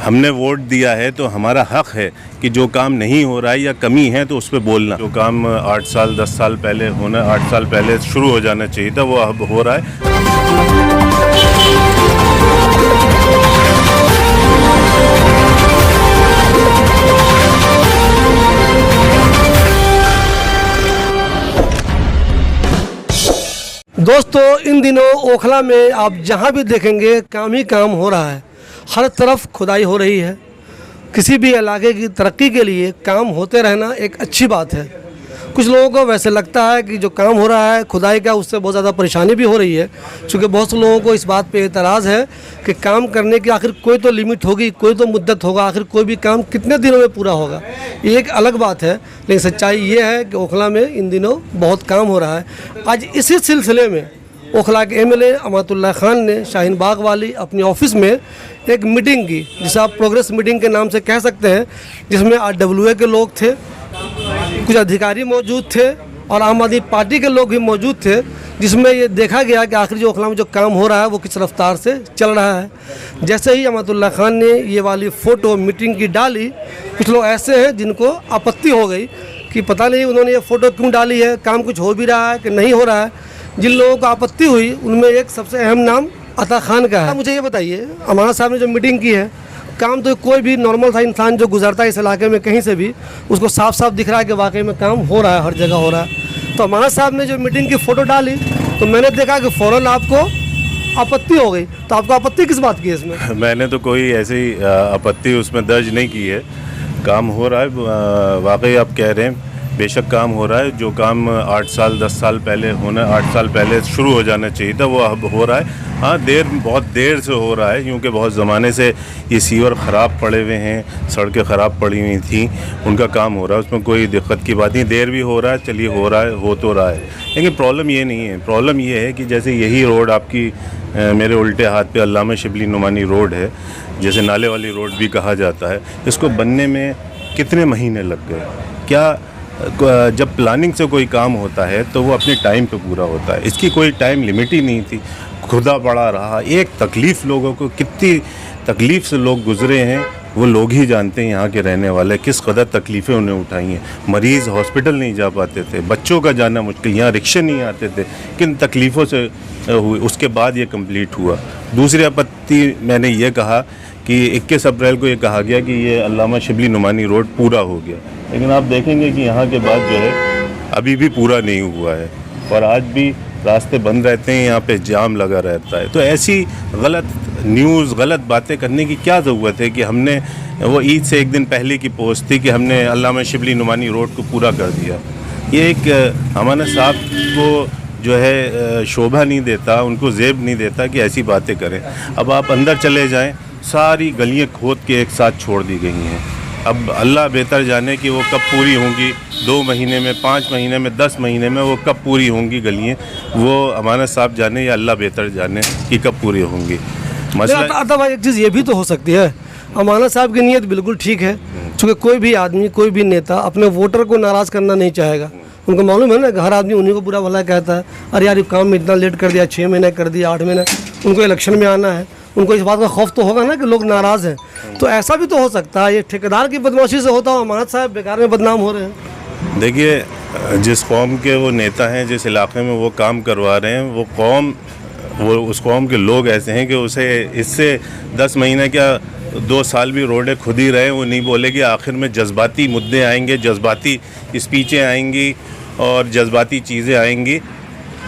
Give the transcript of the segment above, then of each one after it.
हमने वोट दिया है तो हमारा हक है कि जो काम नहीं हो रहा है या कमी है तो उस पर बोलना। जो काम 8 साल 10 साल पहले होना 8 साल पहले शुरू हो जाना चाहिए था वो अब हो रहा है। दोस्तों, इन दिनों ओखला में आप जहां भी देखेंगे काम ही काम हो रहा है। हर तरफ खुदाई हो रही है। किसी भी इलाके की तरक्की के लिए काम होते रहना एक अच्छी बात है। कुछ लोगों को वैसे लगता है कि जो काम हो रहा है खुदाई का, उससे बहुत ज़्यादा परेशानी भी हो रही है, क्योंकि बहुत से लोगों को इस बात पे एतराज़ है कि काम करने की आखिर कोई तो लिमिट होगी, कोई तो मुद्दत होगा, आखिर कोई भी काम कितने दिनों में पूरा होगा, ये एक अलग बात है। लेकिन सच्चाई ये है कि ओखला में इन दिनों बहुत काम हो रहा है। आज इसी सिलसिले में ओखला के एमएलए अमातुल्लाह खान ने शाहीन बाग वाली अपनी ऑफिस में एक मीटिंग की, जिसे आप प्रोग्रेस मीटिंग के नाम से कह सकते हैं, जिसमें RWA के लोग थे, कुछ अधिकारी मौजूद थे और आम आदमी पार्टी के लोग भी मौजूद थे, जिसमें ये देखा गया कि आखिर जो ओखला में जो काम हो रहा है वो किस रफ्तार से चल रहा है। जैसे ही अमातुल्लाह खान ने ये वाली फ़ोटो मीटिंग की डाली, कुछ लोग ऐसे हैं जिनको आपत्ति हो गई कि पता नहीं उन्होंने ये फ़ोटो क्यों डाली है, काम कुछ हो भी रहा है कि नहीं हो रहा है। जिन लोगों को आपत्ति हुई उनमें एक सबसे अहम नाम अता खान का है। मुझे ये बताइए, अमाना साहब ने जो मीटिंग की है, काम तो कोई भी नॉर्मल सा इंसान जो गुजरता है इस इलाके में कहीं से भी, उसको साफ साफ दिख रहा है कि वाकई में काम हो रहा है, हर जगह हो रहा है। तो अमाना साहब ने जो मीटिंग की फ़ोटो डाली तो मैंने देखा कि फ़ौरन आपको आपत्ति हो गई। तो आपको आपत्ति किस बात की है इसमें? मैंने तो कोई ऐसी आपत्ति उसमें दर्ज नहीं की है। काम हो रहा है, वाकई आप कह रहे हैं, बेशक काम हो रहा है। जो काम 8 साल 10 साल पहले होना 8 साल पहले शुरू हो जाना चाहिए था वो अब हो रहा है। हाँ, बहुत देर से हो रहा है, क्योंकि बहुत ज़माने से ये सीवर ख़राब पड़े हुए हैं, सड़कें ख़राब पड़ी हुई थी, उनका काम हो रहा है, उसमें कोई दिक्कत की बात नहीं। देर भी हो रहा है, चलिए हो रहा है, हो तो रहा है। लेकिन प्रॉब्लम ये नहीं है। प्रॉब्लम ये है कि जैसे यही रोड आपकी मेरे उल्टे हाथ पे अल्लामा शिबली नुमानी रोड है, जैसे नाले वाली रोड भी कहा जाता है, इसको बनने में कितने महीने लग गए। क्या जब प्लानिंग से कोई काम होता है तो वो अपने टाइम पे पूरा होता है। इसकी कोई टाइम लिमिट ही नहीं थी, खुदा पड़ा रहा। एक तकलीफ़, लोगों को कितनी तकलीफ़ से लोग गुज़रे हैं वो लोग ही जानते हैं, यहाँ के रहने वाले किस कदर तकलीफ़ें उन्हें उठाई हैं। मरीज़ हॉस्पिटल नहीं जा पाते थे, बच्चों का जाना मुश्किल, यहाँ रिक्शे नहीं आते थे, किन तकलीफ़ों से हुई। उसके बाद ये कंप्लीट हुआ। दूसरी आपत्ति मैंने ये कहा कि 21 अप्रैल को ये कहा गया कि ये अल्लामा शिबली नुमानी रोड पूरा हो गया, लेकिन आप देखेंगे कि यहाँ के बाद जो है अभी भी पूरा नहीं हुआ है और आज भी रास्ते बंद रहते हैं, यहाँ पे जाम लगा रहता है। तो ऐसी गलत न्यूज़, गलत बातें करने की क्या ज़रूरत है कि हमने वो ईद से एक दिन पहले की पोस्ट थी कि हमने अल्लामा शिबली नुमानी रोड को पूरा कर दिया। ये एक अमाना साहब को जो है शोभा नहीं देता, उनको ज़ेब नहीं देता कि ऐसी बातें करें। अब आप अंदर चले जाएँ, सारी गलियाँ खोद के एक साथ छोड़ दी गई हैं। अब अल्लाह बेहतर जाने कि वो कब पूरी होंगी, 2 महीने में, 5 महीने में, 10 महीने में वो कब पूरी होंगी गलियाँ, वो अमानत साहब जाने या अल्लाह बेहतर जाने कि कब पूरी होंगी। मसला भाई, एक चीज़ ये भी तो हो सकती है, अमानत साहब की नीयत बिल्कुल ठीक है, क्योंकि कोई भी आदमी, कोई भी नेता अपने वोटर को नाराज़ करना नहीं चाहेगा। उनको मालूम है ना कि हर आदमी उन्हीं को बुरा भला कहता है, अरे यार ये काम में इतना लेट कर दिया, 6 महीने कर दिया, 8 महीने। उनको इलेक्शन में आना है, उनको इस बात का खौफ तो होगा ना कि लोग नाराज़ हैं। तो ऐसा भी तो हो सकता है ये ठेकेदार की बदमाशी से होता हो, अमानत साहब बेकार में बदनाम हो रहे हैं। देखिए, जिस कौम के वो नेता हैं, जिस इलाके में वो काम करवा रहे हैं, वो उस कौम के लोग ऐसे हैं कि उसे इससे 10 महीने क्या 2 साल भी रोडें खुद ही रहे, वो नहीं बोलेगी। आखिर में जज्बाती मुद्दे आएंगे, जज्बाती स्पीचें आएंगी और जज्बाती चीज़ें आएंगी,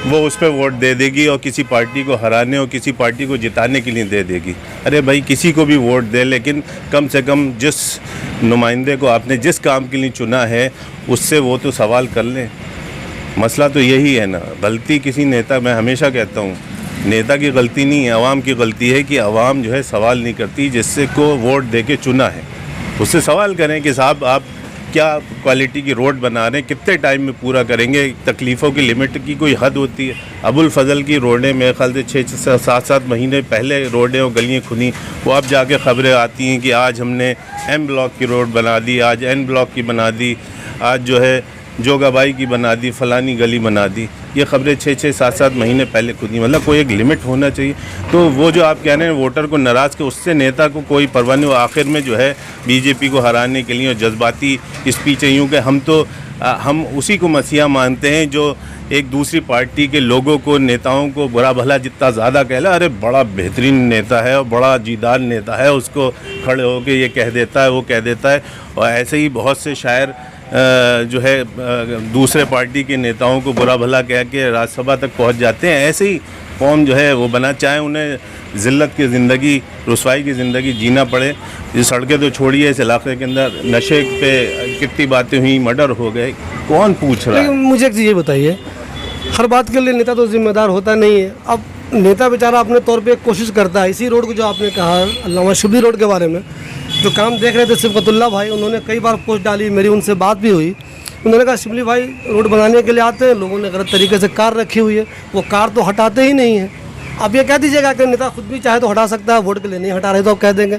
वो उस पर वोट दे देगी और किसी पार्टी को हराने और किसी पार्टी को जिताने के लिए दे देगी। अरे भाई, किसी को भी वोट दे, लेकिन कम से कम जिस नुमाइंदे को आपने जिस काम के लिए चुना है उससे वो तो सवाल कर लें। मसला तो यही है ना। गलती किसी नेता, मैं हमेशा कहता हूँ, नेता की गलती नहीं है, आवाम की गलती है कि आवाम जो है सवाल नहीं करती जिससे को वोट दे के चुना है। उससे सवाल करें कि साहब आप क्या क्वालिटी की रोड बना रहे हैं, कितने टाइम में पूरा करेंगे। तकलीफ़ों की लिमिट की कोई हद होती है। अबुल फजल की रोडें मेरे ख्याल से 6-7 महीने पहले रोडें और गलियाँ खुली, वो अब जाके ख़बरें आती हैं कि आज हमने M ब्लॉक की रोड बना दी, आज N ब्लॉक की बना दी, आज जो है जोगाबाई की बना दी, फ़लानी गली बना दी। ये खबरें 6-6, 7-7 महीने पहले खुद ही, मतलब कोई एक लिमिट होना चाहिए। तो वो जो आप कह रहे हैं वोटर को नाराज़ के, उससे नेता को कोई परवाह नहीं। आखिर में जो है बीजेपी को हराने के लिए जज्बाती स्पीच यूँ कि हम उसी को मसीहा मानते हैं जो एक दूसरी पार्टी के लोगों को, नेताओं को बुरा भला जितना ज़्यादा कह ला, अरे बड़ा बेहतरीन नेता है और बड़ा जीदार नेता है, उसको खड़े होकर ये कह देता है, वो कह देता है। और ऐसे ही बहुत से शायर जो है दूसरे पार्टी के नेताओं को बुरा भला कह के राज्यसभा तक पहुंच जाते हैं। ऐसे ही कौम जो है वो बना, चाहे उन्हें ज़िल्लत की ज़िंदगी, रुसवाई की ज़िंदगी जीना पड़े। ये सड़कें तो छोड़िए, इस इलाके के अंदर नशे पे कितनी बातें हुई, मर्डर हो गए, कौन पूछ रहा है? लेकिन मुझे एक चीज़ ये बताइए, हर बात के लिए नेता तो जिम्मेदार होता नहीं है। अब नेता बेचारा अपने तौर पे कोशिश करता है। इसी रोड को जो आपने कहा, अल्लामा शिबली रोड के बारे में जो काम देख रहे थे सिबकतुल्लाह भाई, उन्होंने कई बार पोस्ट डाली, मेरी उनसे बात भी हुई। उन्होंने कहा शिबली भाई रोड बनाने के लिए आते हैं, लोगों ने गलत तरीके से कार रखी हुई है, वो कार तो हटाते ही नहीं हैं। आप ये कह दीजिएगा कि नेता खुद भी चाहे तो हटा सकता है, वोट के लिए नहीं हटा रहे तो आप कह देंगे,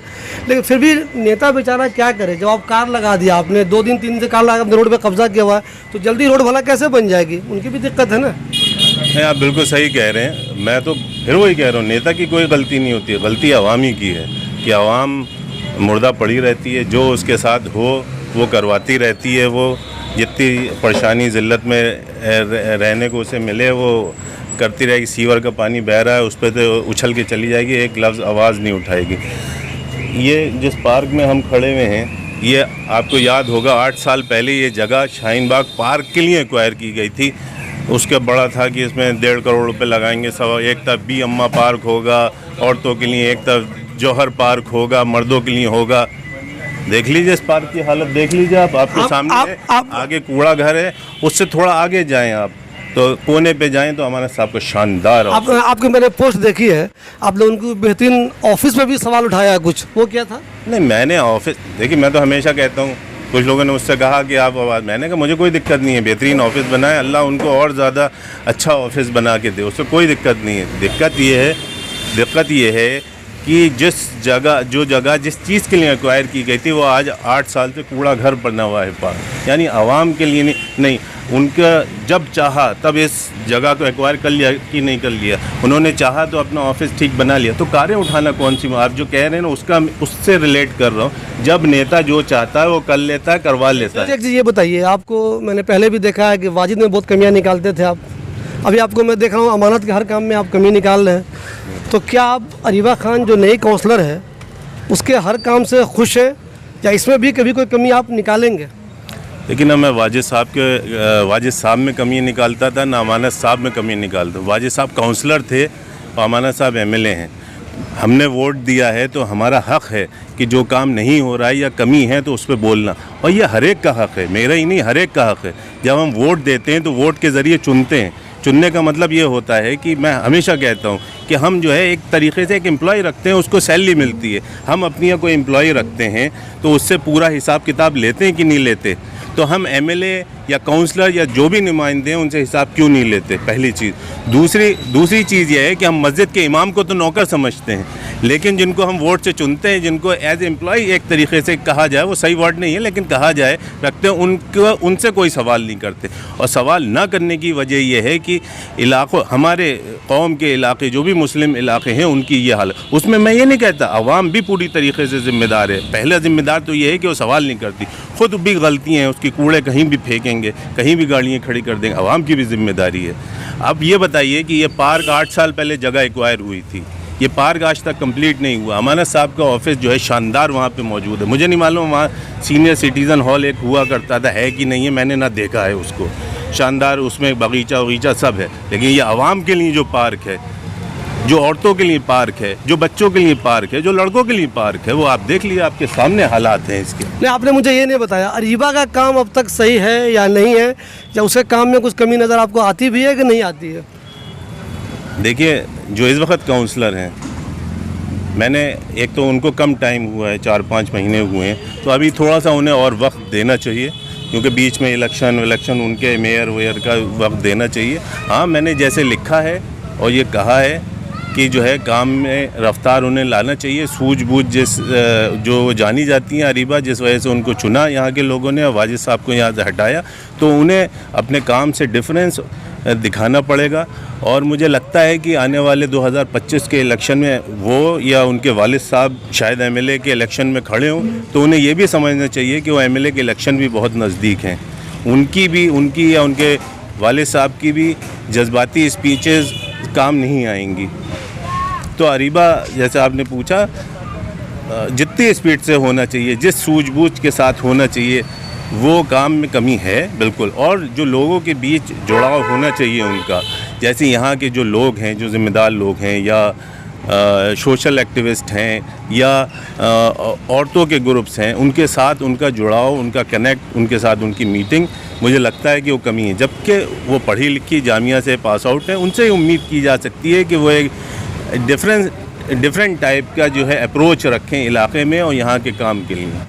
लेकिन फिर भी नेता बेचारा क्या करे? जब आप कार लगा दिया आपने, 2 दिन 3 दिन से कार लगा अपने रोड पे कब्जा किया हुआ है, तो जल्दी रोड भला कैसे बन जाएगी? उनकी भी दिक्कत है ना। नहीं, आप बिल्कुल सही कह रहे हैं। मैं तो फिर वही कह रहा हूँ, नेता की कोई गलती नहीं होती है, गलती आवाम ही की है कि आवाम मुर्दा पड़ी रहती है, जो उसके साथ हो वो करवाती रहती है। वो जितनी परेशानी ज़िल्लत में रहने को उसे मिले वो करती रहेगी। सीवर का पानी बह रहा है, उस पर तो उछल के चली जाएगी, एक लफ्ज़ आवाज़ नहीं उठाएगी। ये जिस पार्क में हम खड़े हुए हैं, ये आपको याद होगा 8 साल पहले ये जगह शाहीन बाग पार्क के लिए एक्वायर की गई थी। उसके बड़ा था कि इसमें 1.5 करोड़ रुपए लगाएंगे। एक तरफ बी अम्मा पार्क होगा औरतों के लिए, एक तरफ जौहर पार्क होगा मर्दों के लिए होगा। देख लीजिए इस पार्क की हालत, देख लीजिए आपके सामने आगे कूड़ा घर है, उससे थोड़ा आगे जाएं आप तो कोने पे जाएं तो हमारा साहब का शानदार आपके मैंने पोस्ट देखी है, आपने उनको बेहतरीन ऑफिस में भी सवाल उठाया है कुछ, वो क्या था? नहीं, मैंने ऑफिस, देखिए मैं तो हमेशा कहता हूँ, कुछ लोगों ने मुझसे कहा कि आप आवाज़, मैंने कहा मुझे कोई दिक्कत नहीं है, बेहतरीन ऑफिस बनाए, अल्लाह उनको और ज़्यादा अच्छा ऑफिस बना के दे, उससे कोई दिक्कत नहीं है। दिक्कत ये है कि जो जगह जिस चीज़ के लिए एक्वायर की गई थी वो आज 8 साल से कूड़ा घर बना हुआ है पार्क, यानी आवाम के लिए नहीं। उनका जब चाहा तब इस जगह को एक्वायर कर लिया कि नहीं कर लिया, उन्होंने चाहा तो अपना ऑफिस ठीक बना लिया। तो कारें उठाना कौन सी, आप जो कह रहे हैं ना उससे रिलेट कर रहा हूँ। जब नेता जो चाहता है वो कर लेता है, करवा लेता है। एक चीज़ ये बताइए, आपको मैंने पहले भी देखा है कि वाजिद में बहुत कमियाँ निकालते थे आप, अभी आपको मैं देख रहा हूँ अमानत के हर काम में आप कमी निकाल रहे हैं। तो क्या आप अरीबा खान जो नई काउंसलर है उसके हर काम से खुश हैं या इसमें भी कभी कोई कमी आप निकालेंगे? लेकिन ना मैं वाजिद साहब में कमी निकालता था, ना अमानत साहब में कमी निकालता। वाजिद साहब काउंसलर थे और अमानत साहब एमएलए हैं। हमने वोट दिया है तो हमारा हक़ है कि जो काम नहीं हो रहा है या कमी है तो उस पर बोलना, और ये हर एक का हक़ है, मेरा ही नहीं, हर एक का हक़ है। जब हम वोट देते हैं तो वोट के ज़रिए चुनते हैं। चुनने का मतलब ये होता है कि मैं हमेशा कहता हूँ कि हम जो है एक तरीके से एक एम्प्लॉय रखते हैं, उसको सैलरी मिलती है। हम अपनी कोई एम्प्लॉय रखते हैं तो उससे पूरा हिसाब किताब लेते हैं कि नहीं लेते? तो हम एमएलए या काउंसलर या जो भी नुमाइंदे हैं उनसे हिसाब क्यों नहीं लेते? पहली चीज़। दूसरी चीज़ यह है कि हम मस्जिद के इमाम को तो नौकर समझते हैं, लेकिन जिनको हम वोट से चुनते हैं, जिनको एज एम्प्लॉय एक तरीके से कहा जाए, वो सही वर्ड नहीं है लेकिन कहा जाए, रखते हैं, उनसे कोई सवाल नहीं करते। और सवाल ना करने की वजह यह है कि इलाक़ों, हमारे कौम के इलाके जो भी मुस्लिम इलाके हैं उनकी ये हालत। उसमें मैं ये नहीं कहता अवाम भी पूरी तरीके से ज़िम्मेदार है। पहला ज़िम्मेदार तो ये है कि वो सवाल नहीं करती, ख़ुद भी गलतियाँ हैं, उसकी कूड़े कहीं भी फेंकेंगे, कहीं भी गाड़ियाँ खड़ी कर देंगे, आवाम की भी जिम्मेदारी है। अब ये बताइए कि ये पार्क 8 साल पहले जगह एक्वायर हुई थी, ये पार्क आज तक कंप्लीट नहीं हुआ। अमानत साहब का ऑफिस जो है शानदार वहाँ पे मौजूद है। मुझे नहीं मालूम वहाँ सीनियर सिटीज़न हॉल एक हुआ करता था, है कि नहीं है, मैंने ना देखा है उसको। शानदार, उसमें बगीचा सब है, लेकिन ये आवाम के लिए जो पार्क है, जो औरतों के लिए पार्क है, जो बच्चों के लिए पार्क है, जो लड़कों के लिए पार्क है, वो आप देख लीजिए, आपके सामने हालात हैं इसके। नहीं, आपने मुझे ये नहीं बताया अरीबा का काम अब तक सही है या नहीं है, या उसके काम में कुछ कमी नज़र आपको आती भी है कि नहीं आती है? देखिए, जो इस वक्त काउंसलर हैं, मैंने एक तो उनको कम टाइम हुआ है, 4-5 महीने हुए हैं, तो अभी थोड़ा सा उन्हें और वक्त देना चाहिए, क्योंकि बीच में इलेक्शन उनके मेयर वेयर का वक्त देना चाहिए। हाँ, मैंने जैसे लिखा है और ये कहा है कि जो है काम में रफ्तार उन्हें लाना चाहिए, सूझबूझ जो जानी जाती हैं अरीबा, जिस वजह से उनको चुना यहाँ के लोगों ने और वाजिद साहब को यहाँ से हटाया, तो उन्हें अपने काम से डिफरेंस दिखाना पड़ेगा। और मुझे लगता है कि आने वाले 2025 के इलेक्शन में वो या उनके वालिद साहब शायद एमएलए के इलेक्शन में खड़े हों, तो उन्हें ये भी समझना चाहिए कि वो एमएलए के इलेक्शन भी बहुत नज़दीक हैं। उनकी या उनके वालिद साहब की भी जज्बाती स्पीचेस काम नहीं आएंगी। तो अरीबा, जैसे आपने पूछा, जितनी स्पीड से होना चाहिए, जिस सूझबूझ के साथ होना चाहिए, वो काम में कमी है बिल्कुल। और जो लोगों के बीच जुड़ाव होना चाहिए उनका, जैसे यहाँ के जो लोग हैं, जो ज़िम्मेदार लोग हैं या सोशल एक्टिविस्ट हैं या औरतों के ग्रुप्स हैं, उनके साथ उनका जुड़ाव, उनका कनेक्ट, उनके साथ उनकी मीटिंग, मुझे लगता है कि वो कमी है। जबकि वो पढ़ी लिखी जामिया से पास आउट हैं, उनसे ही उम्मीद की जा सकती है कि वो एक डिफरेंट टाइप का जो है अप्रोच रखें इलाके में और यहाँ के काम के लिए।